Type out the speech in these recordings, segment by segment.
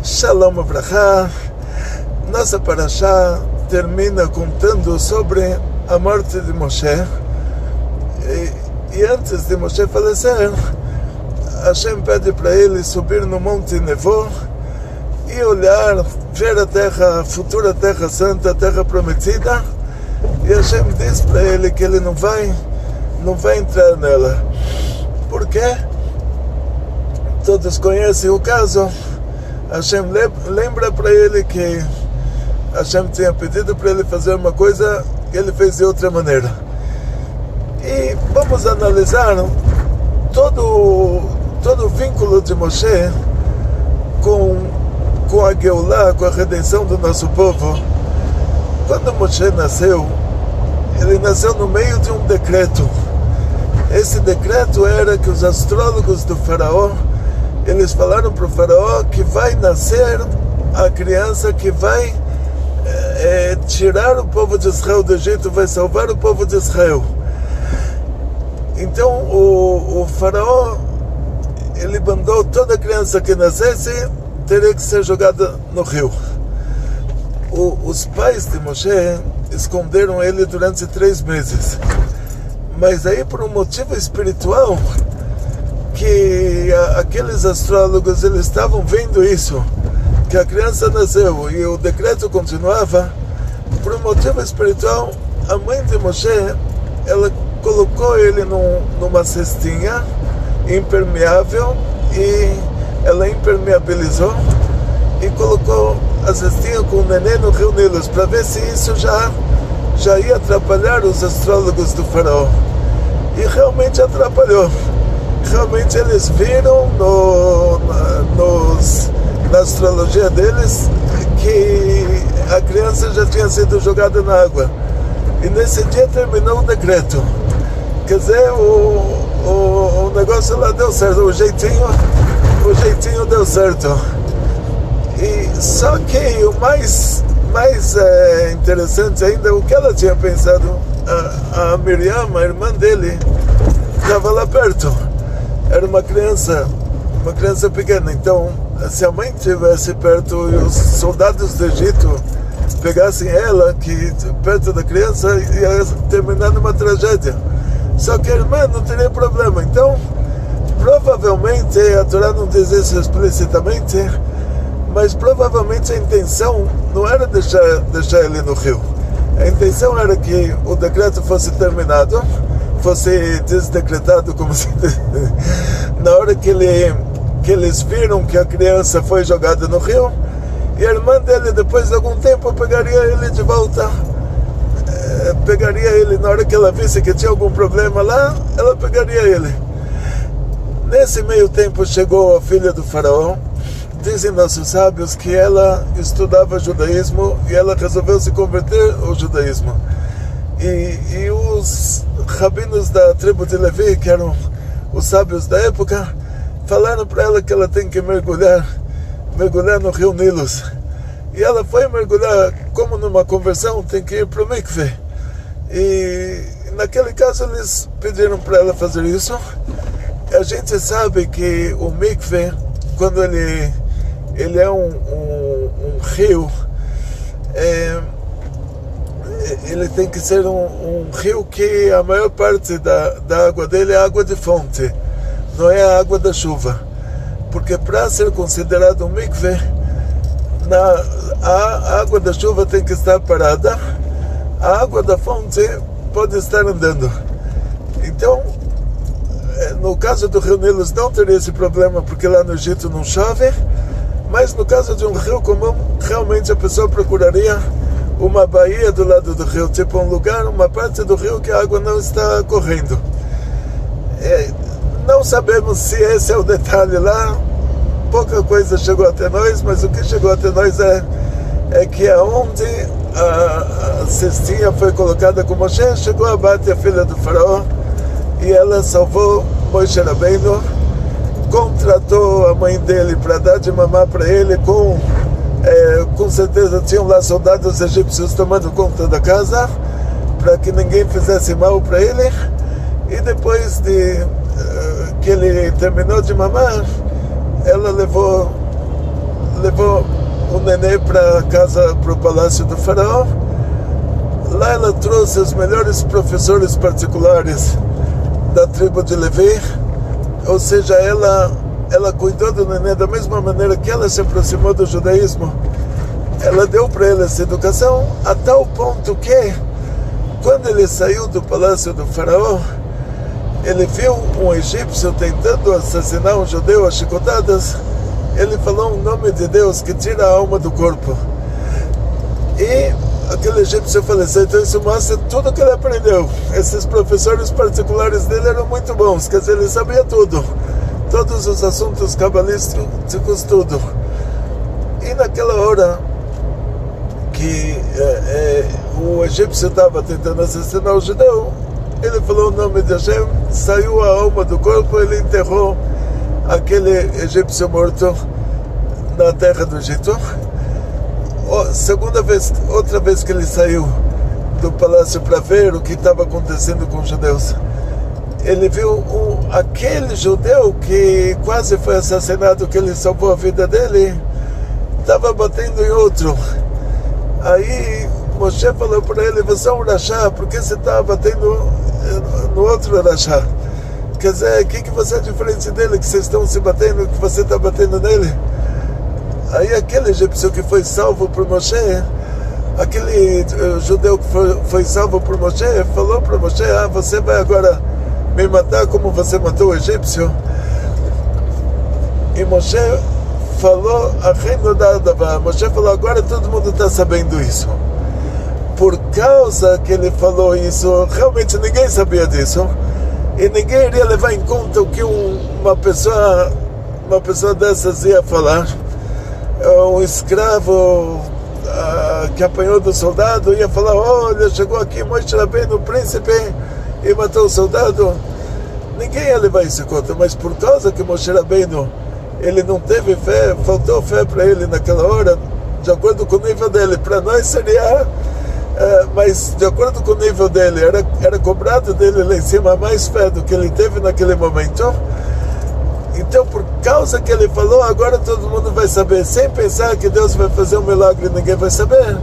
Shalom Avrahá. Nossa parashá termina contando sobre a morte de Moshe. E antes de Moshe falecer, Hashem pede para ele subir no Monte Nevó e olhar, ver a terra, a futura terra santa, a terra prometida. E Hashem diz para ele que ele não vai entrar nela. Por quê? Todos conhecem o caso. Hashem lembra para ele que Hashem tinha pedido para ele fazer uma coisa e ele fez de outra maneira. E vamos analisar todo o vínculo de Moshe com a Geulah, com a redenção do nosso povo. Quando Moshe nasceu, ele nasceu no meio de um decreto. Esse decreto era que os astrólogos do faraó, eles falaram para o faraó que vai nascer a criança que vai tirar o povo de Israel do Egito, vai salvar o povo de Israel. Então o faraó, ele mandou toda criança que nascesse teria que ser jogada no rio. Os pais de Moshe esconderam ele durante 3 meses. Mas aí, por um motivo espiritual, que aqueles astrólogos, eles estavam vendo isso, que a criança nasceu e o decreto continuava. Por um motivo espiritual, a mãe de Moshe, ela colocou ele numa cestinha impermeável e ela impermeabilizou e colocou a cestinha com o neném no rio Nilo para ver se isso já ia atrapalhar os astrólogos do faraó. E realmente atrapalhou. Realmente eles viram na astrologia deles que a criança já tinha sido jogada na água. E nesse dia terminou o decreto. Quer dizer, o negócio lá deu certo, o jeitinho deu certo. E só que o mais interessante ainda, o que ela tinha pensado, a Miriam, a irmã dele, estava lá perto. Era uma criança pequena. Então, se a mãe estivesse perto e os soldados do Egito pegassem ela perto da criança, ia terminar numa tragédia. Só que a irmã não teria problema. Então, provavelmente, a Torá não diz isso explicitamente, mas provavelmente a intenção não era deixar ele no rio. A intenção era que o decreto fosse terminado, fosse desdecretado, como se diz, na hora que eles viram que a criança foi jogada no rio, e a irmã dele, depois de algum tempo, pegaria ele de volta. Pegaria ele, na hora que ela visse que tinha algum problema lá, ela pegaria ele. Nesse meio tempo chegou a filha do faraó. Dizem nossos sábios que ela estudava judaísmo e ela resolveu se converter ao judaísmo. E os rabinos da tribo de Levi, que eram os sábios da época, falaram para ela que ela tem que mergulhar no rio Nilo. E ela foi mergulhar, como numa conversão, tem que ir para o mikve. E naquele caso eles pediram para ela fazer isso. E a gente sabe que o mikve, quando ele é um rio, ele tem que ser um rio que a maior parte da água dele é água de fonte, não é a água da chuva. Porque para ser considerado um mikve, a água da chuva tem que estar parada, a água da fonte pode estar andando. Então, no caso do rio Nilo não teria esse problema, porque lá no Egito não chove. Mas no caso de um rio comum, realmente a pessoa procuraria uma baía do lado do rio, tipo um lugar, uma parte do rio que a água não está correndo. Não sabemos se esse é o detalhe lá, pouca coisa chegou até nós, mas o que chegou até nós é que aonde a cestinha foi colocada com Moshe, chegou a Bate, a filha do faraó, e ela salvou Moshe Rabbeinu, contratou a mãe dele para dar de mamar para ele, com certeza tinham lá soldados egípcios tomando conta da casa, para que ninguém fizesse mal para ele. E depois que ele terminou de mamar, ela levou levou o nenê para casa, para o palácio do faraó. Lá ela trouxe os melhores professores particulares da tribo de Levi, ou seja, ela cuidou do nenê da mesma maneira que ela se aproximou do judaísmo. Ela deu para ele essa educação a tal ponto que, quando ele saiu do palácio do faraó, ele viu um egípcio tentando assassinar um judeu a chicotadas. Ele falou o nome de Deus que tira a alma do corpo. E aquele egípcio faleceu. Então isso mostra tudo que ele aprendeu. Esses professores particulares dele eram muito bons. Quer dizer, ele sabia tudo. Todos os assuntos cabalísticos, tudo. E naquela hora que o egípcio estava tentando assassinar o judeu, ele falou o nome de Hashem, saiu a alma do corpo, ele enterrou aquele egípcio morto na terra do Egito. Outra vez que ele saiu do palácio para ver o que estava acontecendo com os judeus, ele viu aquele judeu que quase foi assassinado, que ele salvou a vida dele, estava batendo em outro. Aí Moshe falou para ele: você é um rachá, por que você está batendo no outro rachá? Quer dizer, o que você é diferente dele, que vocês estão se batendo, que você está batendo nele? Aí aquele egípcio que foi salvo por Moshe, aquele judeu que foi salvo por Moshe, falou para Moshe: você vai agora me matar como você matou o egípcio? E Moshe falou: Moshe falou: agora todo mundo está sabendo isso. Por causa que ele falou isso, realmente ninguém sabia disso. E ninguém iria levar em conta o que uma pessoa dessas ia falar. Um escravo que apanhou do soldado ia falar: olha, chegou aqui Moshe Rabbeinu, o príncipe, e matou o soldado. Ninguém ia levar isso em conta, mas por causa que Moshe Rabbeinu, ele não teve fé, faltou fé para ele naquela hora, de acordo com o nível dele. Para nós seria... mas de acordo com o nível dele, era cobrado dele lá em cima mais fé do que ele teve naquele momento. Então, por causa que ele falou, agora todo mundo vai saber, sem pensar que Deus vai fazer um milagre, ninguém vai saber.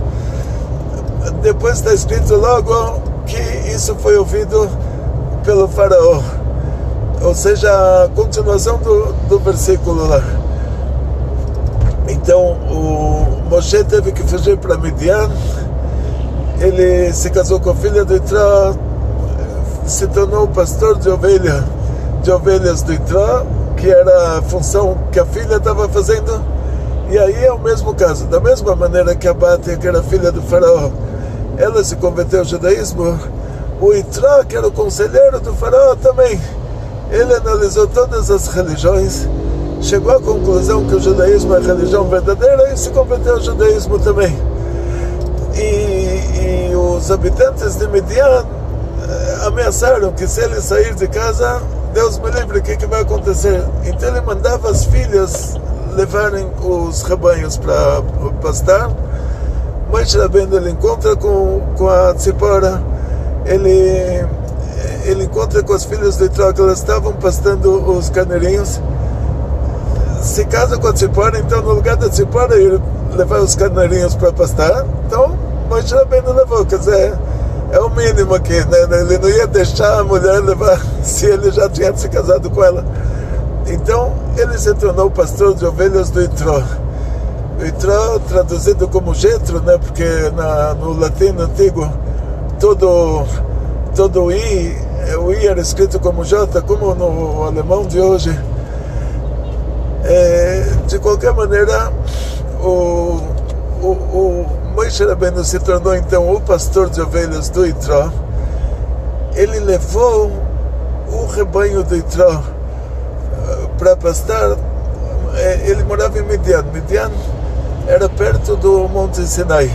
Depois está escrito logo que isso foi ouvido pelo faraó, ou seja, a continuação do versículo lá. Então o Moshe teve que fugir para Midian. Ele se casou com a filha do Itró, se tornou pastor de ovelhas do Itró, que era a função que a filha estava fazendo. E aí é o mesmo caso, da mesma maneira que a Bátia, que era filha do faraó, ela se converteu ao judaísmo, o Itró, que era o conselheiro do faraó, também, ele analisou todas as religiões, chegou à conclusão que o judaísmo é a religião verdadeira e se converteu ao judaísmo também. E os habitantes de Midian ameaçaram que se ele sair de casa, Deus me livre, o que vai acontecer? Então ele mandava as filhas levarem os rebanhos para pastar. Moshe Rabbeinu, ele encontra com a Tzipora, ele encontra com as filhas do Itró, que elas estavam pastando os carneirinhos. Se casa com a Tzipora, então no lugar da Tzipora ir levar os carneirinhos para pastar, então Moshe Rabbeinu levou. Quer dizer, é o mínimo aqui, né? Ele não ia deixar a mulher levar se ele já tinha se casado com ela. Então ele se tornou pastor de ovelhas do Itró. O Itró, traduzido como Jetro, né? Porque no latim antigo todo o I era escrito como J, como no alemão de hoje. De qualquer maneira, o Moshe Rabbeinu se tornou então o pastor de ovelhas do Itró. Ele levou o rebanho do Itró para pastar. Ele morava em Midian. Midian era perto do Monte Sinai.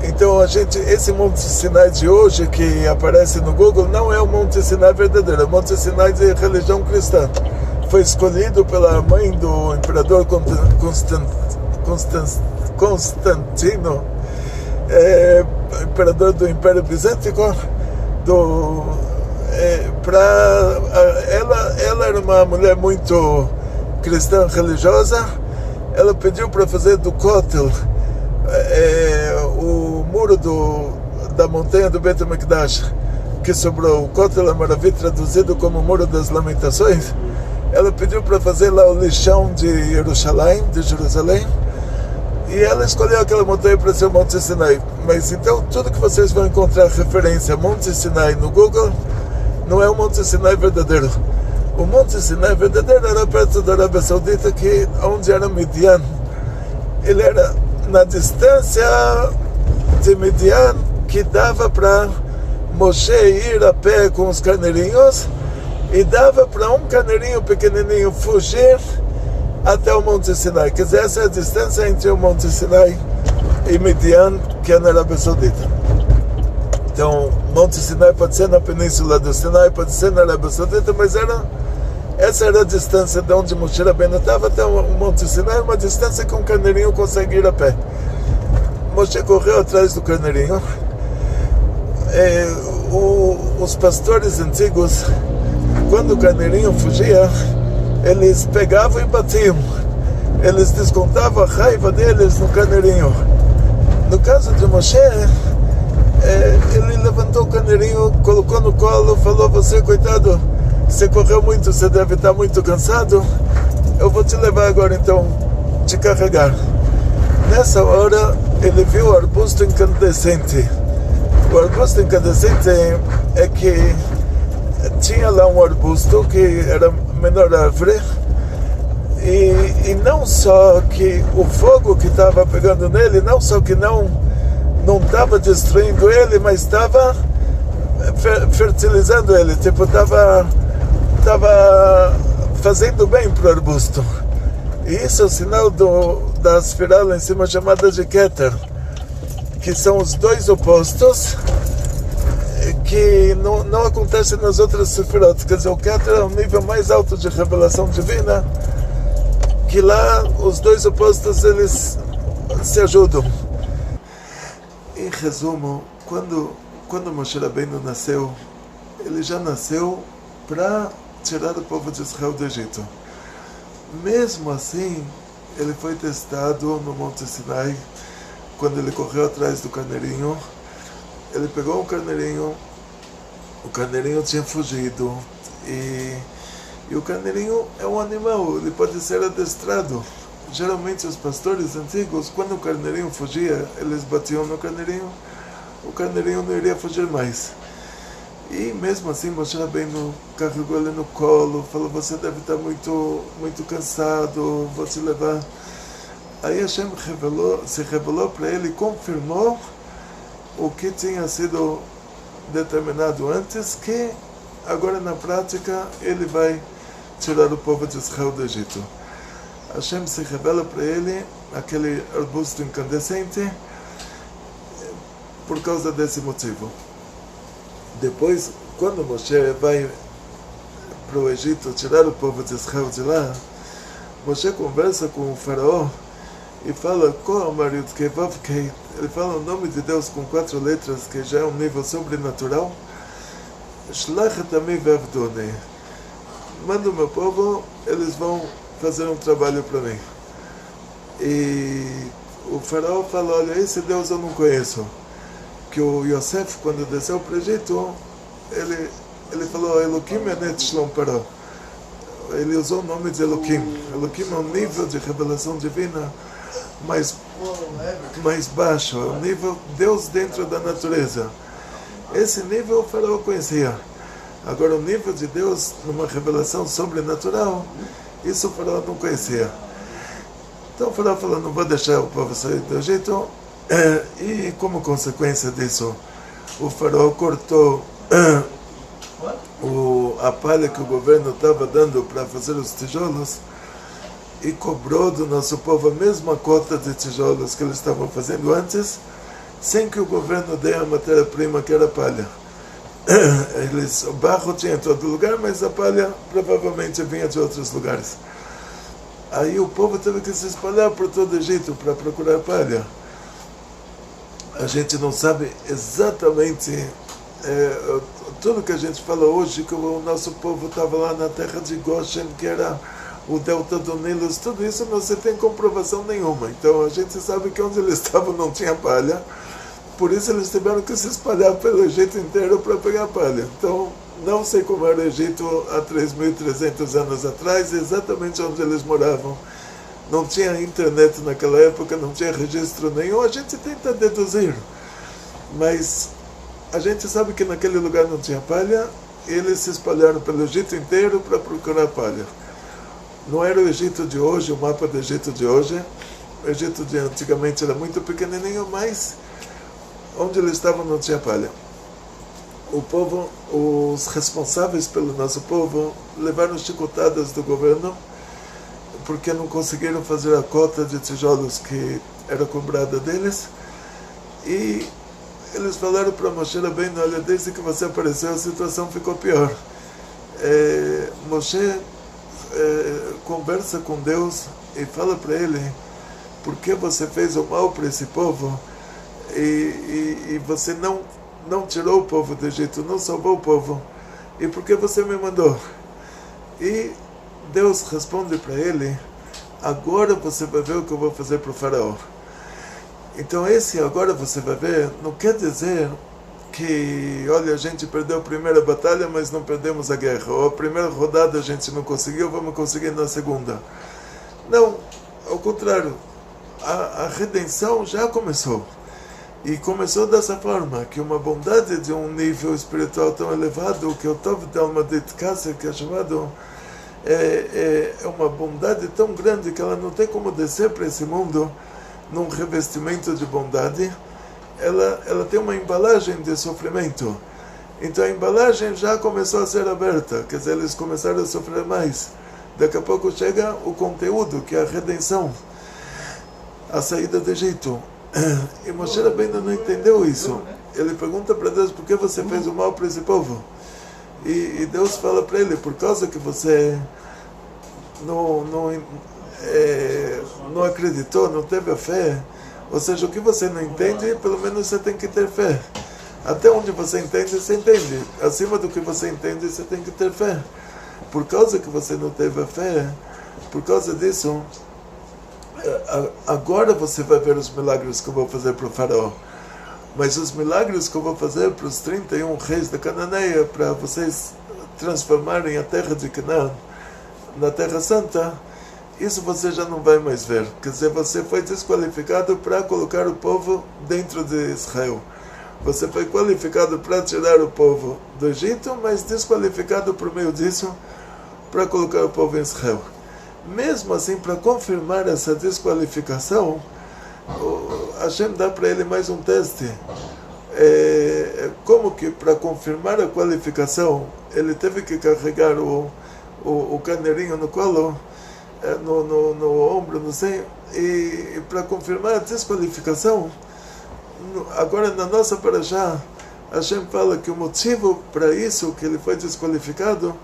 Então esse Monte Sinai de hoje que aparece no Google não é o Monte Sinai verdadeiro, é o Monte Sinai de religião cristã. Foi escolhido pela mãe do imperador Constantino, imperador do Império Bizântico. Ela era uma mulher muito cristã religiosa, ela pediu para fazer do Kotel, o muro da montanha do Beit HaMikdash, que sobrou. O Kotel Amaravi, traduzido como Muro das Lamentações. Ela pediu para fazer lá o lixão de Jerusalém, e ela escolheu aquela montanha para ser o Monte Sinai. Mas então tudo que vocês vão encontrar referência a Monte Sinai no Google não é o Monte Sinai verdadeiro. O Monte Sinai verdadeiro era perto da Arábia Saudita, onde era Midian. Ele era na distância de Midian, que dava para Moshe ir a pé com os carneirinhos, e dava para um carneirinho pequenininho fugir até o Monte Sinai. Quer dizer, essa é a distância entre o Monte Sinai e Midian, que é na Arábia Saudita. Então, Monte Sinai pode ser na Península do Sinai, pode ser na Arábia Saudita, mas essa era a distância de onde Moshe Rabbeinu estava até o Monte Sinai, uma distância que um carneirinho consegue ir a pé. Moshe correu atrás do carneirinho. Os pastores antigos, quando o carneirinho fugia, eles pegavam e batiam. Eles descontavam a raiva deles no carneirinho. No caso de Moshe, ele levantou o carneirinho, colocou no colo, falou: você, coitado, você correu muito, você deve estar muito cansado, eu vou te levar agora então, te carregar. Nessa hora, ele viu o arbusto incandescente. O arbusto incandescente é que tinha lá um arbusto que era menor árvore, e não só que o fogo que estava pegando nele, não só que não estava destruindo ele, mas estava fertilizando ele, tipo, estava fazendo bem para o arbusto. E isso é o sinal da esfera lá em cima, chamada de Keter, que são os dois opostos que não acontecem nas outras sefirot. Quer dizer, o Keter é o nível mais alto de revelação divina, que lá os dois opostos eles se ajudam. Em resumo, quando Moshe Rabbeinu nasceu, ele já nasceu para tirar o povo de Israel do Egito. Mesmo assim, ele foi testado no Monte Sinai, quando ele correu atrás do carneirinho. Ele pegou o carneirinho tinha fugido, e o carneirinho é um animal, ele pode ser adestrado. Geralmente os pastores antigos, quando o carneirinho fugia, eles batiam no carneirinho, o carneirinho não iria fugir mais. E mesmo assim, Moshe Rabbeinu carregou ele no colo, falou: você deve estar muito, muito cansado, vou te levar. Aí Hashem se revelou para ele e confirmou o que tinha sido determinado antes, que agora na prática ele vai tirar o povo de Israel do Egito. Hashem se revela para ele aquele arbusto incandescente por causa desse motivo. Depois, quando Moshe vai para o Egito tirar o povo de Israel de lá, Moshe conversa com o faraó e fala: ele fala o nome de Deus com 4 letras, que já é um nível sobrenatural. Manda o meu povo, eles vão fazer um trabalho para mim. E o faraó fala: olha, esse Deus eu não conheço. Que o Yosef, quando desceu para o Egito, ele falou: Eloquim Enet Shlom Paró. Ele usou o nome de Eloquim. Eloquim é um nível de revelação divina mais baixo, é um nível Deus dentro da natureza. Esse nível o faraó conhecia. Agora, o nível de Deus numa revelação sobrenatural, isso o faraó não conhecia. Então o faraó falou: não vou deixar o povo sair do Egito. E como consequência disso, o faraó cortou a palha que o governo estava dando para fazer os tijolos e cobrou do nosso povo a mesma cota de tijolos que eles estavam fazendo antes, sem que o governo dê a matéria-prima, que era a palha. O barro tinha em todo lugar, mas a palha provavelmente vinha de outros lugares. Aí o povo teve que se espalhar por todo o Egito para procurar palha. A gente não sabe exatamente tudo que a gente fala hoje, que o nosso povo estava lá na terra de Goshen, que era o delta do Nilo, tudo isso não se tem comprovação nenhuma. Então a gente sabe que onde eles estavam não tinha palha, por isso eles tiveram que se espalhar pelo Egito inteiro para pegar palha. Então não sei como era o Egito há 3.300 anos atrás, exatamente onde eles moravam. Não tinha internet naquela época, não tinha registro nenhum, a gente tenta deduzir. Mas a gente sabe que naquele lugar não tinha palha, eles se espalharam pelo Egito inteiro para procurar palha. Não era o Egito de hoje, o mapa do Egito de hoje. O Egito de antigamente era muito pequenininho, mas onde eles estavam não tinha palha. O povo, os responsáveis pelo nosso povo, levaram chicotadas do governo porque não conseguiram fazer a cota de tijolos que era cobrada deles. E eles falaram para Moshe Rabbeinu: olha, desde que você apareceu a situação ficou pior. Moshe conversa com Deus e fala para ele: por que você fez o mal para esse povo e você não tirou o povo do Egito, não salvou o povo, e por que você me mandou? E Deus responde para ele: agora você vai ver o que eu vou fazer para o faraó. Então esse agora você vai ver não quer dizer que, olha, a gente perdeu a primeira batalha, mas não perdemos a guerra, ou a primeira rodada a gente não conseguiu, vamos conseguir na segunda. Não, ao contrário, a redenção já começou. E começou dessa forma, que uma bondade de um nível espiritual tão elevado, que o Tov Dalmadit Kasser, que é chamado, é uma bondade tão grande que ela não tem como descer para esse mundo num revestimento de bondade. Ela tem uma embalagem de sofrimento. Então a embalagem já começou a ser aberta, quer dizer, eles começaram a sofrer mais. Daqui a pouco chega o conteúdo, que é a redenção, a saída do Egito. E Moshe Rabbeinu não entendeu isso. Ele pergunta para Deus: por que você fez o mal para esse povo? E Deus fala para ele: por causa que você não acreditou, não teve a fé. Ou seja, o que você não entende, pelo menos você tem que ter fé. Até onde você entende, você entende. Acima do que você entende, você tem que ter fé. Por causa que você não teve a fé, por causa disso, agora você vai ver os milagres que eu vou fazer para o faraó. Mas os milagres que eu vou fazer para os 31 reis da Cananeia, para vocês transformarem a terra de Canaã na Terra Santa, isso você já não vai mais ver. Quer dizer, você foi desqualificado para colocar o povo dentro de Israel. Você foi qualificado para tirar o povo do Egito, mas desqualificado por meio disso para colocar o povo em Israel. Mesmo assim, para confirmar essa desqualificação, Hashem dá para ele mais um teste. Como que para confirmar a qualificação, ele teve que carregar o carneirinho no colo, no ombro, não sei, e para confirmar a desqualificação, agora na nossa parashá, Hashem fala que o motivo para isso, que ele foi desqualificado,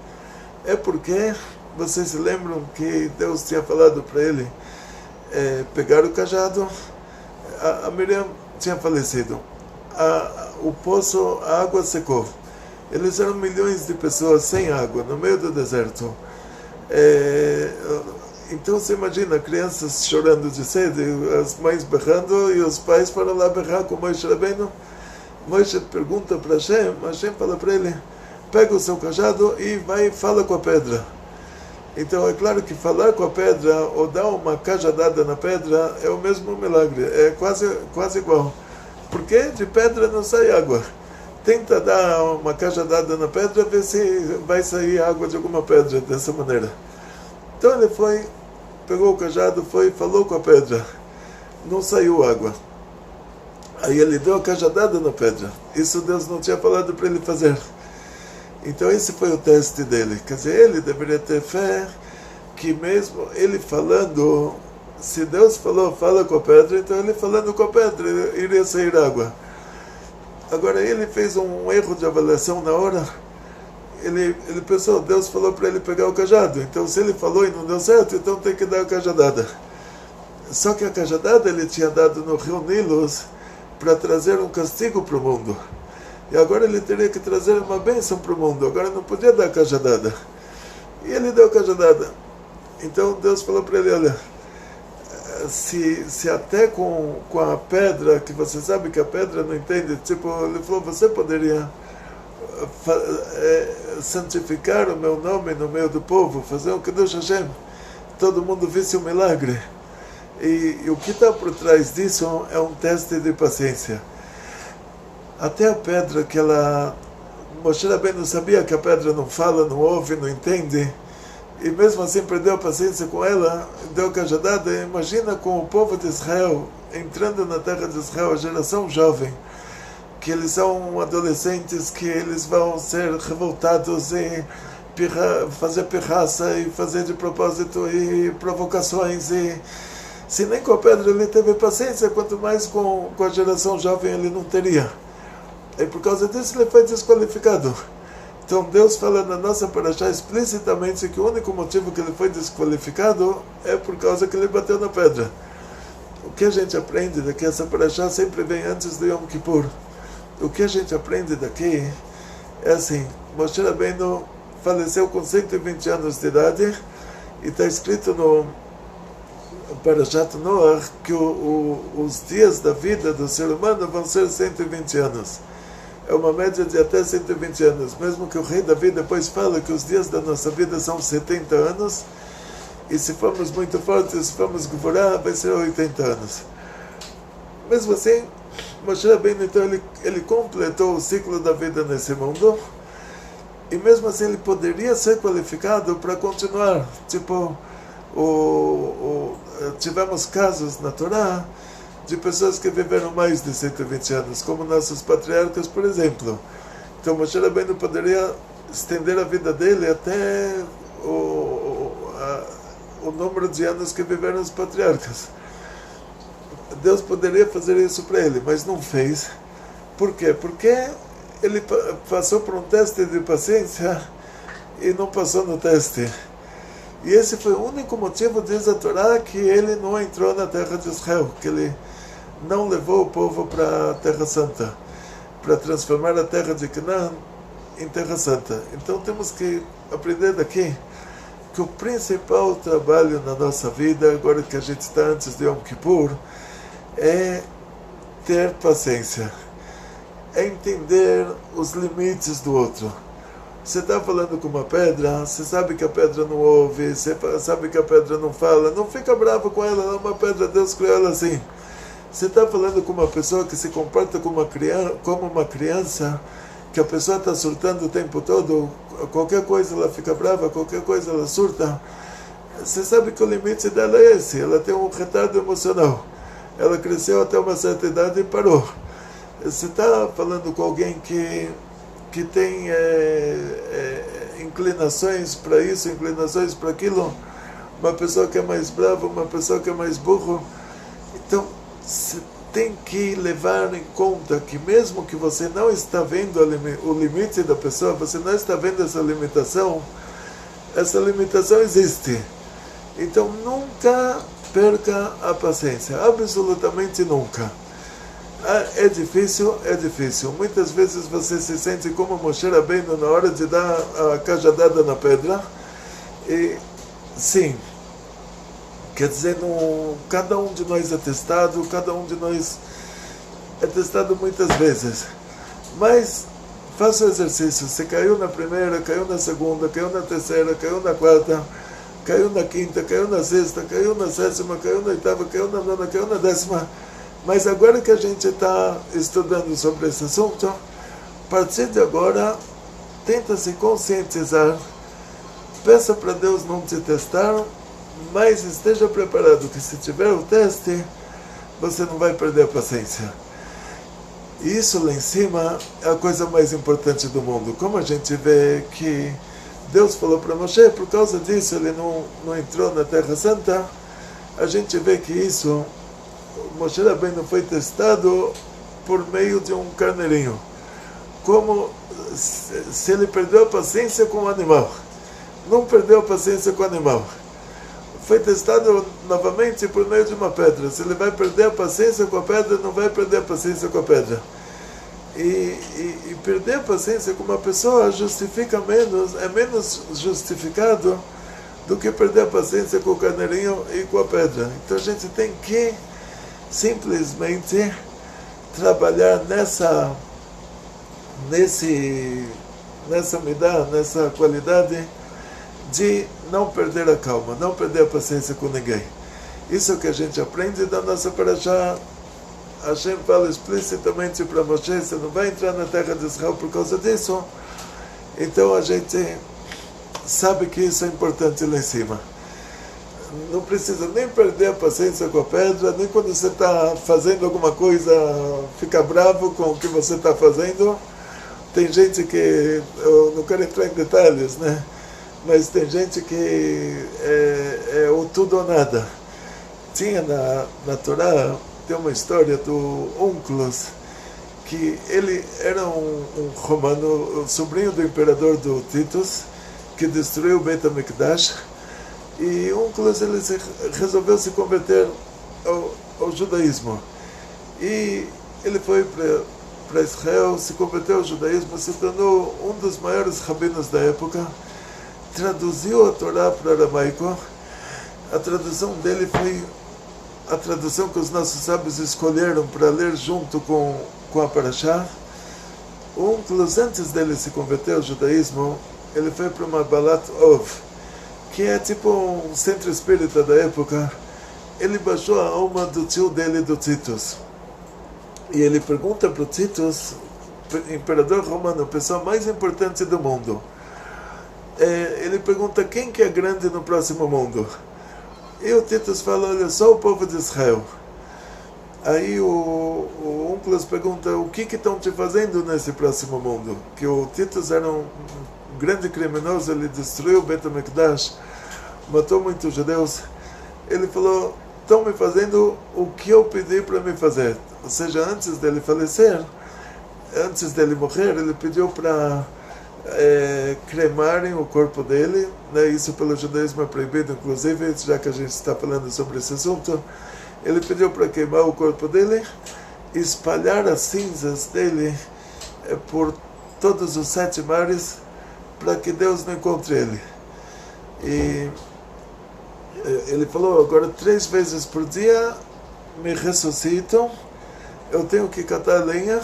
é porque vocês se lembram que Deus tinha falado para ele pegar o cajado. A Miriam tinha falecido, o poço, a água secou, eles eram milhões de pessoas sem água, no meio do deserto. Então você imagina crianças chorando de sede, as mães berrando, e os pais foram lá berrar com Moshe Rabbeinu. Moshe pergunta para Hashem, Hashem fala para ele: pega o seu cajado e vai e fala com a pedra. Então é claro que falar com a pedra ou dar uma cajadada na pedra é o mesmo milagre, é quase igual. Porque de pedra não sai água. Tenta dar uma cajadada na pedra, ver se vai sair água de alguma pedra dessa maneira. Então ele foi, pegou o cajado, foi e falou com a pedra. Não saiu água. Aí ele deu a cajadada na pedra. Isso Deus não tinha falado para ele fazer. Então esse foi o teste dele. Quer dizer, ele deveria ter fé que mesmo ele falando, se Deus falou, fala com a pedra, então ele falando com a pedra, iria sair água. Agora ele fez um erro de avaliação na hora. Ele pensou, Deus falou para ele pegar o cajado, então se ele falou e não deu certo, então tem que dar a cajadada. Só que a cajadada ele tinha dado no rio Nilos para trazer um castigo para o mundo. E agora ele teria que trazer uma bênção para o mundo. Agora não podia dar a cajadada. E ele deu a cajadada. Então Deus falou para ele, olha, se até com a pedra, que você sabe que a pedra não entende, tipo, ele falou, você poderia santificar o meu nome no meio do povo, fazer um Kiddush Hashem, todo mundo visse um milagre. E o que está por trás disso é um teste de paciência. Até a pedra que Moshe Rabbeinu sabia que a pedra não fala, não ouve, não entende, e mesmo assim perdeu a paciência com ela, deu cajadada. Imagina com o povo de Israel, entrando na terra de Israel, a geração jovem, que eles são adolescentes, que eles vão ser revoltados e fazer pirraça e fazer de propósito e provocações, e se nem com a pedra ele teve paciência, quanto mais com a geração jovem ele não teria. E por causa disso ele foi desqualificado. Então Deus fala na nossa parashá explicitamente que o único motivo que ele foi desqualificado é por causa que ele bateu na pedra. O que a gente aprende daqui, essa parashá sempre vem antes do Yom Kippur. O que a gente aprende daqui é assim, Moshe Rabbeinu faleceu com 120 anos de idade, e está escrito no Parashat Noach que os dias da vida do ser humano vão ser 120 anos. É uma média de até 120 anos, mesmo que o rei Davi depois fala que os dias da nossa vida são 70 anos, e se formos muito fortes, se formos Gvorá, vai ser 80 anos. Mesmo assim, Moshe Rabbeinu, então, ele completou o ciclo da vida nesse mundo, e mesmo assim ele poderia ser qualificado para continuar. Tipo, tivemos casos na Torá de pessoas que viveram mais de 120 anos, como nossos patriarcas, por exemplo. Então Moshe Rabbeinu poderia estender a vida dele até o número de anos que viveram os patriarcas. Deus poderia fazer isso para ele, mas não fez. Por quê? Porque ele passou por um teste de paciência e não passou no teste. E esse foi o único motivo, diz a Torá, que ele não entrou na terra de Israel, que ele não levou o povo para a Terra Santa, para transformar a terra de Canaã em Terra Santa. Então temos que aprender daqui que o principal trabalho na nossa vida, agora que a gente está antes de Yom Kippur, é ter paciência, é entender os limites do outro. Você está falando com uma pedra, você sabe que a pedra não ouve, você sabe que a pedra não fala, não fica bravo com ela, é uma pedra, Deus criou ela assim. Você está falando com uma pessoa que se comporta como uma criança, que a pessoa está surtando o tempo todo, qualquer coisa ela fica brava, qualquer coisa ela surta. Você sabe que o limite dela é esse, ela tem um retardo emocional. Ela cresceu até uma certa idade e parou. Você está falando com alguém que tem inclinações para isso, inclinações para aquilo, uma pessoa que é mais brava, uma pessoa que é mais burro. Então, você tem que levar em conta que mesmo que você não está vendo o limite da pessoa, você não está vendo essa limitação existe. Então, nunca perca a paciência, absolutamente nunca. É difícil. Muitas vezes você se sente como Moshe Rabbeinu na hora de dar a cajadada na pedra. E sim, quer dizer, cada um de nós é testado, muitas vezes. Mas faça o exercício. Você caiu na primeira, caiu na segunda, caiu na terceira, caiu na quarta, caiu na quinta, caiu na sexta, caiu na sétima, caiu na oitava, caiu na nona, caiu na décima. Mas agora que a gente está estudando sobre esse assunto, a partir de agora, tenta se conscientizar, peça para Deus não te testar, mas esteja preparado que se tiver o teste, você não vai perder a paciência. E isso lá em cima é a coisa mais importante do mundo. Como a gente vê que Deus falou para Moshe, por causa disso ele não entrou na Terra Santa, a gente vê que isso, Moshe Rabbeinu foi testado por meio de um carneirinho, como se ele perdeu a paciência com o animal. Não perdeu a paciência com o animal. Foi testado novamente por meio de uma pedra. Se ele vai perder a paciência com a pedra, não vai perder a paciência com a pedra. E perder a paciência com uma pessoa justifica menos, é menos justificado do que perder a paciência com o carneirinho e com a pedra. Então a gente tem que simplesmente trabalhar nessa midá, nessa qualidade de não perder a calma, não perder a paciência com ninguém. Isso é o que a gente aprende da nossa parashá. Hashem fala explicitamente para Moshe: você não vai entrar na terra de Israel por causa disso. Então a gente sabe que isso é importante lá em cima. Não precisa nem perder a paciência com a pedra, nem quando você está fazendo alguma coisa, fica bravo com o que você está fazendo. Tem gente que, eu não quero entrar em detalhes, né? Mas tem gente que é o tudo ou nada. Tinha na Torá, tem uma história do Onkelos, que ele era um romano, sobrinho do imperador do Titus, que destruiu o Beit HaMikdash, e Onkelos ele resolveu se converter ao judaísmo. E ele foi para Israel, se converteu ao judaísmo, se tornou um dos maiores rabinos da época, traduziu a Torá para aramaico. A tradução dele foi a tradução que os nossos sábios escolheram para ler junto com a Parashá. Onkelos, antes dele se converter ao judaísmo, ele foi para uma Balat Ov, que é tipo um centro espírita da época. Ele baixou a alma do tio dele, do Titus. E ele pergunta para o Titus, imperador romano, a pessoa mais importante do mundo. Ele pergunta quem que é grande no próximo mundo. E o Titus fala: olha, só o povo de Israel. Aí o Onkelos pergunta: o que estão te fazendo nesse próximo mundo? Que o Titus era um grande criminoso, ele destruiu o Beit HaMikdash, matou muitos judeus. Ele falou: estão me fazendo o que eu pedi para me fazer. Ou seja, antes dele falecer, antes dele morrer, ele pediu para cremarem o corpo dele, né? Isso pelo judaísmo é proibido, inclusive, já que a gente está falando sobre esse assunto. Ele pediu para queimar o corpo dele, espalhar as cinzas dele por todos os 7 mares, para que Deus não encontre ele. E ele falou: agora 3 vezes por dia me ressuscitam, eu tenho que catar lenha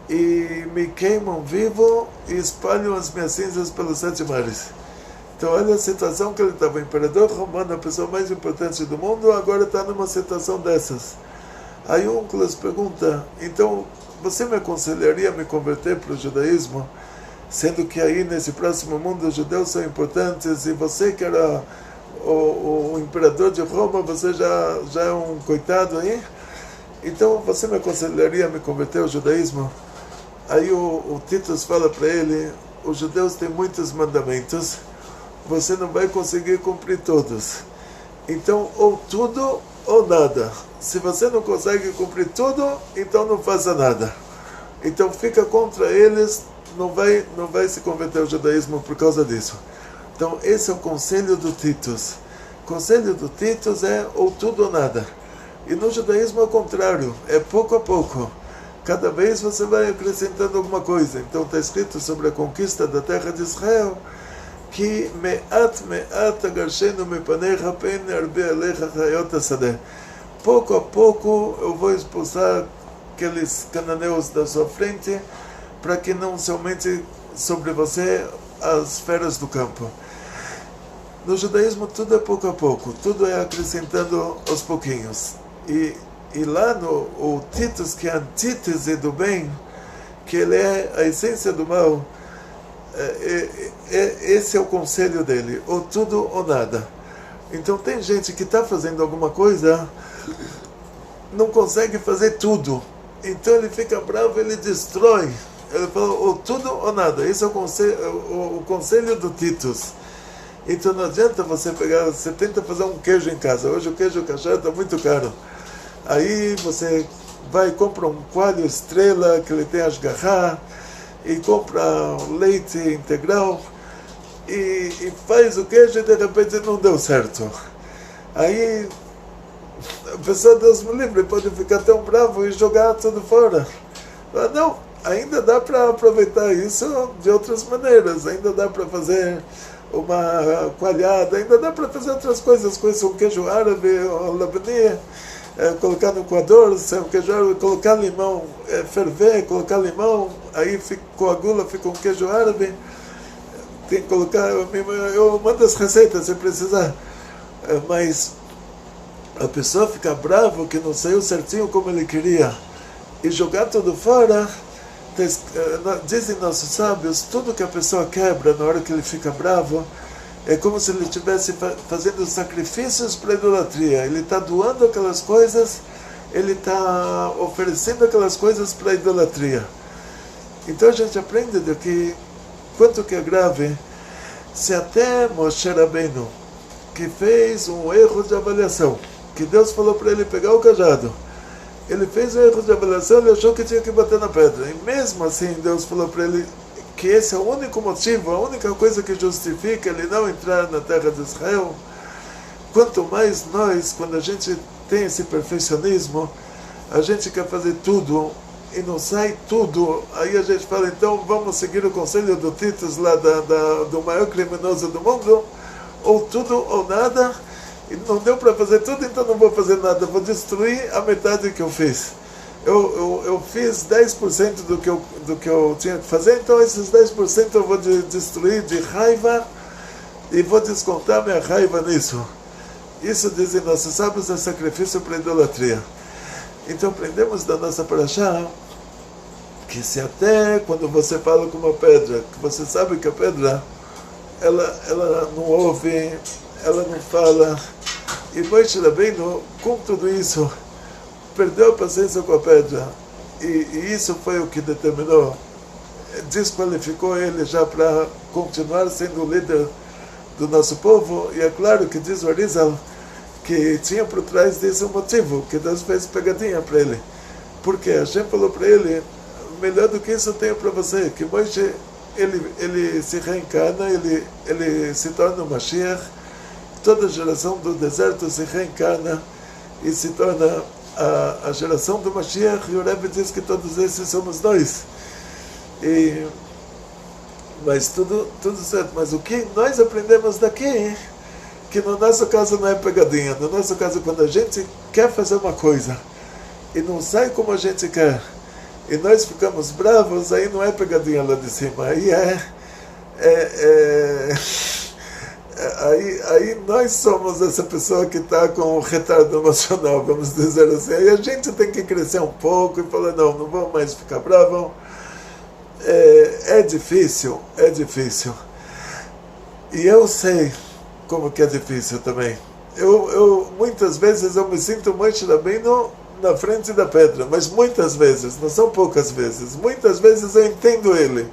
e me queimam vivo e espalham as minhas cinzas pelos 7 mares. Então olha a situação que ele estava, imperador romano, a pessoa mais importante do mundo, agora está numa situação dessas. Aí o Onkelos pergunta: então você me aconselharia a me converter para o judaísmo, sendo que aí nesse próximo mundo os judeus são importantes, e você que era o imperador de Roma, você já é um coitado aí? Então você me aconselharia a me converter ao judaísmo? Aí o Titus fala para ele: os judeus têm muitos mandamentos, você não vai conseguir cumprir todos. Então, ou tudo ou nada. Se você não consegue cumprir tudo, então não faça nada. Então fica contra eles, não vai se converter ao judaísmo por causa disso. Então esse é o conselho do Titus. O conselho do Titus é ou tudo ou nada. E no judaísmo é o contrário, é pouco a pouco. Cada vez você vai acrescentando alguma coisa. Então está escrito sobre a conquista da terra de Israel que me'at agarshenu mepanecha pen arbe alecha chayot hasadeh. Pouco a pouco eu vou expulsar aqueles cananeus da sua frente, para que não se aumente sobre você as feras do campo. No judaísmo tudo é pouco a pouco, tudo é acrescentando aos pouquinhos. E lá o Titus, que é a antítese do bem, que ele é a essência do mal, esse é o conselho dele: ou tudo ou nada. Então tem gente que está fazendo alguma coisa, não consegue fazer tudo, então ele fica bravo, ele destrói. Ele fala: ou tudo ou nada. Esse é o conselho do Titus. Então não adianta você pegar, você tenta fazer um queijo em casa. Hoje o queijo kosher está muito caro. Aí você vai e compra um coalho estrela, que ele tem ashgachá, e compra leite integral, e faz o queijo, e de repente não deu certo. Aí a pessoa, Deus me livre, pode ficar tão bravo e jogar tudo fora. Mas não, ainda dá para aproveitar isso de outras maneiras. Ainda dá para fazer uma coalhada, ainda dá para fazer outras coisas com isso, um queijo árabe, ou labani, colocar no coador, um queijo árabe, colocar limão, ferver, colocar limão, aí coagula, fica um queijo árabe. Tem que colocar, eu mando as receitas se precisar, mas a pessoa fica brava que não saiu certinho como ele queria e jogar tudo fora. Dizem nossos sábios, tudo que a pessoa quebra na hora que ele fica bravo é como se ele estivesse fazendo sacrifícios para a idolatria. Ele está doando aquelas coisas, ele está oferecendo aquelas coisas para a idolatria. Então a gente aprende daqui quanto que é grave se até Moshe Rabbeinu, que fez um erro de avaliação, que Deus falou para ele pegar o cajado, ele fez um erro de avaliação, ele achou que tinha que bater na pedra, e mesmo assim Deus falou para ele que esse é o único motivo, a única coisa que justifica ele não entrar na terra de Israel. Quanto mais nós, quando a gente tem esse perfeccionismo, a gente quer fazer tudo e não sai tudo, aí a gente fala, então vamos seguir o conselho do Titus lá do maior criminoso do mundo, ou tudo ou nada, e não deu para fazer tudo, então não vou fazer nada, vou destruir a metade que eu fiz. Eu fiz 10% do que eu tinha que fazer, então esses 10% eu vou destruir de raiva e vou descontar minha raiva nisso. Isso, dizem nossos sábios, é sacrifício para a idolatria. Então aprendemos da nossa paraxá que se até quando você fala com uma pedra, que você sabe que a pedra ela não ouve, ela não fala, e Moshe Rabbeinu, com tudo isso, perdeu a paciência com a pedra, e isso foi o que determinou, desqualificou ele já para continuar sendo o líder do nosso povo. E é claro que diz o Arizal que tinha por trás disso um motivo, que Deus fez pegadinha para ele, porque a gente falou para ele, melhor do que isso eu tenho para você, que Moshe ele se reencarna, ele se torna o Mashiach, toda a geração do deserto se reencarna e se torna a geração do Mashiach, e o Rebbe diz que todos esses somos nós. Mas tudo certo. Mas o que nós aprendemos daqui, que no nosso caso não é pegadinha. No nosso caso, quando a gente quer fazer uma coisa e não sai como a gente quer, e nós ficamos bravos, aí não é pegadinha lá de cima, aí aí nós somos essa pessoa que está com um retardo emocional, vamos dizer assim. Aí a gente tem que crescer um pouco e falar, não vamos mais ficar bravo. É difícil. E eu sei como que é difícil também. Muitas vezes eu me sinto Moshe Rabbeinu na frente da pedra, mas muitas vezes, não são poucas vezes, muitas vezes eu entendo ele.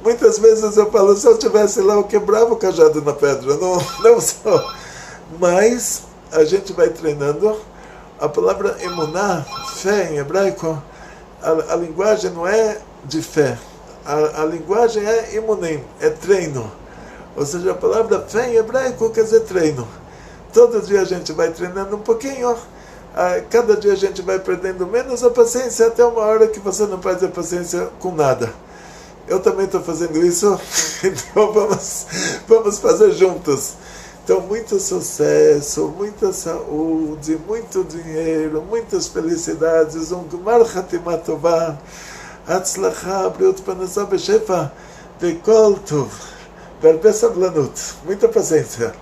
Muitas vezes eu falo, se eu tivesse lá, eu quebrava o cajado na pedra, não só. Mas a gente vai treinando. A palavra emuná, fé em hebraico, a linguagem não é de fé, a linguagem é emunim, é treino. Ou seja, a palavra fé em hebraico quer dizer treino. Todo dia a gente vai treinando um pouquinho, cada dia a gente vai perdendo menos a paciência, até uma hora que você não perde a paciência com nada. Eu também estou fazendo isso, então vamos fazer juntos. Então, muito sucesso, muita saúde, muito dinheiro, muitas felicidades, Gmar Chatimah Tovah, Hatzlacha, Briut Parnassah Beshefa, Vekol Tov, Verbe Sablanut, muita paciência.